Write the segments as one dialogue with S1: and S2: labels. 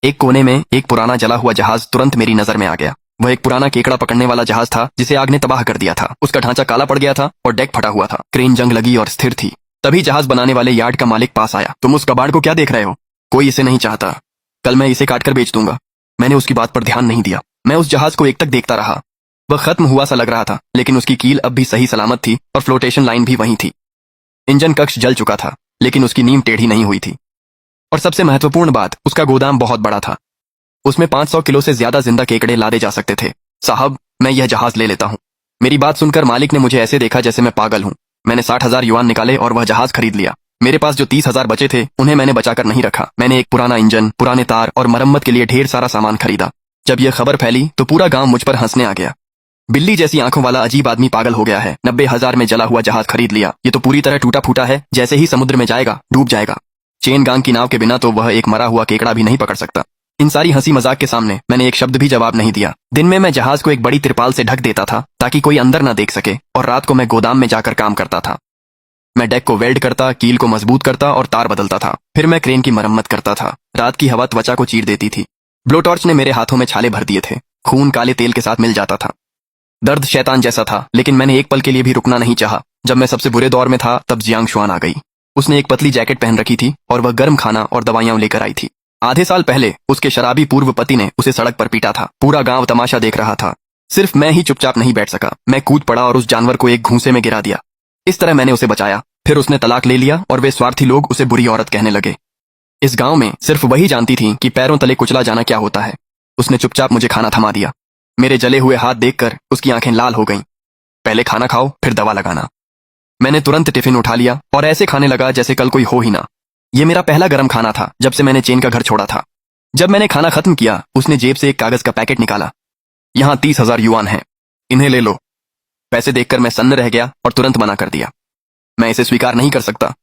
S1: एक कोने में एक पुराना जला हुआ जहाज तुरंत मेरी नजर में आ गया। वह एक पुराना केकड़ा पकड़ने वाला जहाज था जिसे आग ने तबाह कर दिया था। उसका ढांचा काला पड़ गया था और डेक फटा हुआ था। क्रेन जंग लगी और स्थिर थी। तभी जहाज बनाने वाले यार्ड का मालिक पास आया। तुम उस कबाड़ को क्या देख रहे हो? कोई इसे नहीं चाहता। कल मैं इसे काटकर बेच दूंगा। मैंने उसकी बात पर ध्यान नहीं दिया। मैं उस जहाज को एकटक देखता रहा। वह खत्म हुआ सा लग रहा था, लेकिन उसकी कील अब भी सही सलामत थी और फ्लोटेशन लाइन भी वहीं थी। इंजन कक्ष जल चुका था, लेकिन उसकी नींव टेढ़ी नहीं हुई थी। और सबसे महत्वपूर्ण बात, उसका गोदाम बहुत बड़ा था। उसमें 500 किलो से ज्यादा जिंदा केकड़े लादे जा सकते थे। साहब, मैं यह जहाज ले लेता हूँ। मेरी बात सुनकर मालिक ने मुझे ऐसे देखा जैसे मैं पागल हूँ। मैंने 60,000 युआन निकाले और वह जहाज खरीद लिया। मेरे पास जो 30,000 बचे थे उन्हें मैंने बचाकर नहीं रखा। मैंने एक पुराना इंजन, पुराने तार और मरम्मत के लिए ढेर सारा सामान खरीदा। जब यह खबर फैली तो पूरा गांव मुझ पर हंसने आ गया। बिल्ली जैसी आंखों वाला अजीब आदमी पागल हो गया है। 90,000 में जला हुआ जहाज खरीद लिया। ये तो पूरी तरह टूटा फूटा है। जैसे ही समुद्र में जाएगा डूब जाएगा। चेन गांग की नाव के बिना तो वह एक मरा हुआ केकड़ा भी नहीं पकड़ सकता। इन सारी हंसी मजाक के सामने मैंने एक शब्द भी जवाब नहीं दिया। दिन में मैं जहाज को एक बड़ी तिरपाल से ढक देता था ताकि कोई अंदर ना देख सके, और रात को मैं गोदाम में जाकर काम करता था। मैं डेक को वेल्ड करता, कील को मजबूत करता और तार बदलता था। फिर मैं क्रेन की मरम्मत करता था। रात की हवा त्वचा को चीर देती थी। ब्लो टॉर्च ने मेरे हाथों में छाले भर दिए थे। खून काले तेल के साथ मिल जाता था। दर्द शैतान जैसा था, लेकिन मैंने एक पल के लिए भी रुकना नहीं चाहा। जब मैं सबसे बुरे दौर में था तब जियांग शुआन आ गई। उसने एक पतली जैकेट पहन रखी थी और वह गर्म खाना और दवाइयां लेकर आई थी। आधे साल पहले उसके शराबी पूर्व पति ने उसे सड़क पर पीटा था। पूरा गांव तमाशा देख रहा था। सिर्फ मैं ही चुपचाप नहीं बैठ सका। मैं कूद पड़ा और उस जानवर को एक घूंसे में गिरा दिया। इस तरह मैंने उसे बचाया। फिर उसने तलाक ले लिया और वे स्वार्थी लोग उसे बुरी औरत कहने लगे। इस गांव में सिर्फ वही जानती थी कि पैरों तले कुचला जाना क्या होता है। उसने चुपचाप मुझे खाना थमा दिया। मेरे जले हुए हाथ देखकर उसकी आंखें लाल हो गईं। पहले खाना खाओ फिर दवा लगाना। मैंने तुरंत टिफिन उठा लिया और ऐसे खाने लगा जैसे कल कोई हो ही ना। ये मेरा पहला गर्म खाना था जब से मैंने चेन का घर छोड़ा था। जब मैंने खाना खत्म किया, उसने जेब से एक कागज का पैकेट निकाला। यहाँ 30,000 युआन हैं, इन्हें ले लो। पैसे देखकर मैं सन्न रह गया और तुरंत मना कर दिया। मैं इसे स्वीकार नहीं कर सकता।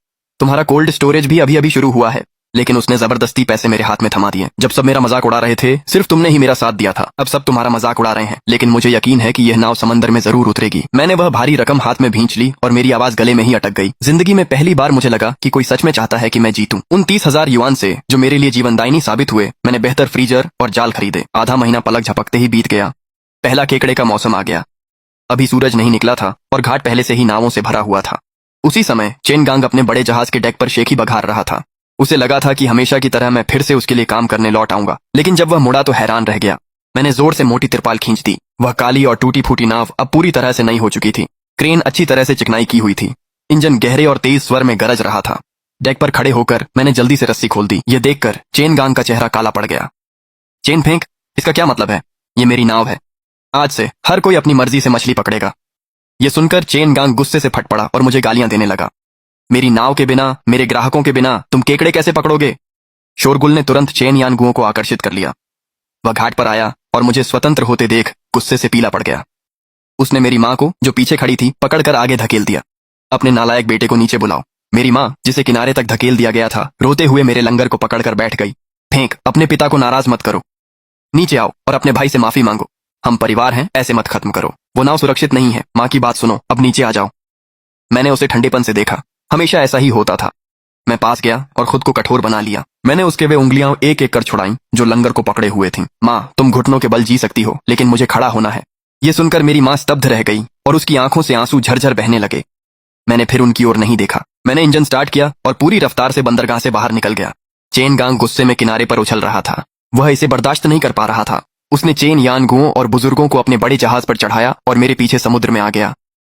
S1: तुम्हारा कोल्ड स्टोरेज भी अभी अभी शुरू हुआ है। लेकिन उसने जबरदस्ती पैसे मेरे हाथ में थमा दिए। जब सब मेरा मजाक उड़ा रहे थे, सिर्फ तुमने ही मेरा साथ दिया था। अब सब तुम्हारा मजाक उड़ा रहे हैं, लेकिन मुझे यकीन है कि यह नाव समंदर में जरूर उतरेगी। मैंने वह भारी रकम हाथ में भींच ली और मेरी आवाज गले में ही अटक गई। जिंदगी में पहली बार मुझे लगा कि कोई सच में चाहता है कि मैं जीतूं। उन 30,000 युआन से जो मेरे लिए जीवनदायिनी साबित हुए, मैंने बेहतर फ्रीजर और जाल खरीदे। आधा महीना पलक झपकते ही बीत गया। पहला केकड़े का मौसम आ गया। अभी सूरज नहीं निकला था और घाट पहले से ही नावों से भरा हुआ था। उसी समय चेन गांग अपने बड़े जहाज के डेक पर शेखी बघार रहा था। उसे लगा था कि हमेशा की तरह मैं फिर से उसके लिए काम करने लौट आऊंगा, लेकिन जब वह मुड़ा तो हैरान रह गया। मैंने जोर से मोटी तिरपाल खींच दी। वह काली और टूटी फूटी नाव अब पूरी तरह से नई हो चुकी थी। क्रेन अच्छी तरह से चिकनाई की हुई थी। इंजन गहरे और तेज स्वर में गरज रहा था। डेक पर खड़े होकर मैंने जल्दी से रस्सी खोल दी। यह देखकर चेन गांग का चेहरा काला पड़ गया। चेन फेंक, इसका क्या मतलब है? ये मेरी नाव है। आज से हर कोई अपनी मर्जी से मछली पकड़ेगा। यह सुनकर चेन गांग गुस्से से फट पड़ा और मुझे गालियां देने लगा। मेरी नाव के बिना, मेरे ग्राहकों के बिना तुम केकड़े कैसे पकड़ोगे? शोरगुल ने तुरंत चेन यानगुओं को आकर्षित कर लिया। वह घाट पर आया और मुझे स्वतंत्र होते देख गुस्से से पीला पड़ गया। उसने मेरी माँ को, जो पीछे खड़ी थी, पकड़कर आगे धकेल दिया। अपने नालायक बेटे को नीचे बुलाओ। मेरी माँ, जिसे किनारे तक धकेल दिया गया था, रोते हुए मेरे लंगर को पकड़कर बैठ गई। फेंक, अपने पिता को नाराज मत करो। नीचे आओ और अपने भाई से माफी मांगो। हम परिवार हैं, ऐसे मत खत्म करो। वो नाव सुरक्षित नहीं है। माँ की बात सुनो, अब नीचे आ जाओ। मैंने उसे ठंडेपन से देखा। हमेशा ऐसा ही होता था। मैं पास गया और खुद को कठोर बना लिया। मैंने उसके वे उंगलियां एक एक कर छुड़ाई जो लंगर को पकड़े हुए थीं। माँ, तुम घुटनों के बल जी सकती हो, लेकिन मुझे खड़ा होना है। ये सुनकर मेरी माँ स्तब्ध रह गई और उसकी आंखों से आंसू झरझर बहने लगे। मैंने फिर उनकी ओर नहीं देखा। मैंने इंजन स्टार्ट किया और पूरी रफ्तार से बंदरगाह से बाहर निकल गया। चेन गांग गुस्से में किनारे पर उछल रहा था। वह इसे बर्दाश्त नहीं कर पा रहा था। उसने चेन यानगुओं और बुजुर्गों को अपने बड़े जहाज पर चढ़ाया और मेरे पीछे समुद्र में आ गया।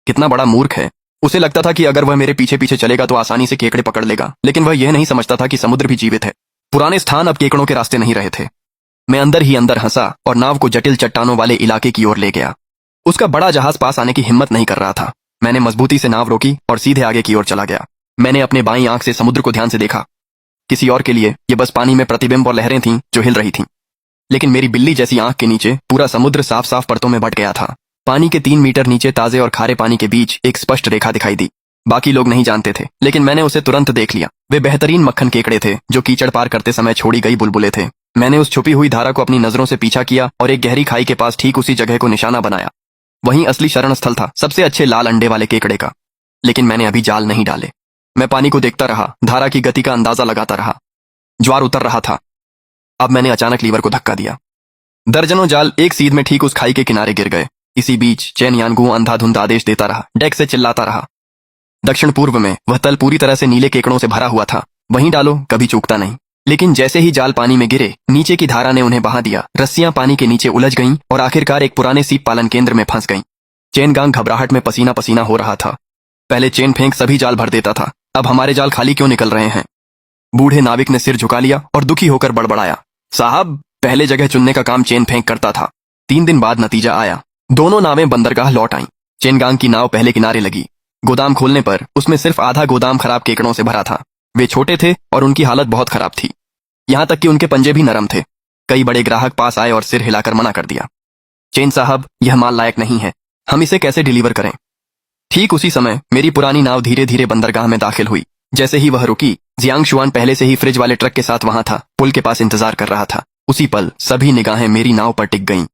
S1: कितना बड़ा मूर्ख है। उसे लगता था कि अगर वह मेरे पीछे पीछे चलेगा तो आसानी से केकड़े पकड़ लेगा, लेकिन वह यह नहीं समझता था कि समुद्र भी जीवित है। पुराने स्थान अब केकड़ों के रास्ते नहीं रहे थे। मैं अंदर ही अंदर हंसा और नाव को जटिल चट्टानों वाले इलाके की ओर ले गया। उसका बड़ा जहाज पास आने की हिम्मत नहीं कर रहा था। मैंने मजबूती से नाव रोकी और सीधे आगे की ओर चला गया। मैंने अपने बाईं आंख से समुद्र को ध्यान से देखा। किसी और के लिए ये बस पानी में प्रतिबिंब और लहरें थीं जो हिल रही थीं, लेकिन मेरी बिल्ली जैसी आंख के नीचे पूरा समुद्र साफ साफ परतों में बट गया था। पानी के 3 मीटर नीचे ताजे और खारे पानी के बीच एक स्पष्ट रेखा दिखाई दी। बाकी लोग नहीं जानते थे, लेकिन मैंने उसे तुरंत देख लिया। वे बेहतरीन मक्खन केकड़े थे जो कीचड़ पार करते समय छोड़ी गई बुलबुले थे। मैंने उस छुपी हुई धारा को अपनी नजरों से पीछा किया और एक गहरी खाई के पास ठीक उसी जगह को निशाना बनाया। वहीं असली शरण स्थल था, सबसे अच्छे लाल अंडे वाले केकड़े का। लेकिन मैंने अभी जाल नहीं डाले। मैं पानी को देखता रहा, धारा की गति का अंदाजा लगाता रहा। ज्वार उतर रहा था। अब मैंने अचानक लीवर को धक्का दिया। दर्जनों जाल एक सीध में ठीक उस खाई के किनारे गिर गए। इसी बीच चेन यानगू अंधाधुंध आदेश देता रहा, डेक से चिल्लाता रहा। दक्षिण पूर्व में वह तल पूरी तरह से नीले केकड़ों से भरा हुआ था। वहीं डालो, कभी चूकता नहीं। लेकिन जैसे ही जाल पानी में गिरे, नीचे की धारा ने उन्हें बहा दिया। रस्सियां पानी के नीचे उलझ गईं और आखिरकार एक पुराने सीप पालन केंद्र में फंस गईं। चेन गांग घबराहट में पसीना पसीना हो रहा था। पहले चेन फेंक सभी जाल भर देता था, अब हमारे जाल खाली क्यों निकल रहे हैं? बूढ़े नाविक ने सिर झुका लिया और दुखी होकर बड़बड़ाया, साहब, पहले जगह चुनने का काम चेन फेंक करता था। 3 दिन बाद नतीजा आया, दोनों नावें बंदरगाह लौट आईं। चेनगांग की नाव पहले किनारे लगी। गोदाम खोलने पर उसमें सिर्फ आधा गोदाम खराब केकड़ों से भरा था। वे छोटे थे और उनकी हालत बहुत खराब थी, यहां तक कि उनके पंजे भी नरम थे। कई बड़े ग्राहक पास आए और सिर हिलाकर मना कर दिया, चेन साहब, यह माल लायक नहीं है, हम इसे कैसे डिलीवर करें? ठीक उसी समय मेरी पुरानी नाव धीरे धीरे बंदरगाह में दाखिल हुई। जैसे ही वह रुकी, जियांग शुआन पहले से ही फ्रिज वाले ट्रक के साथ वहां था, पुल के पास इंतजार कर रहा था। उसी पल सभी निगाहें मेरी नाव पर टिक गईं।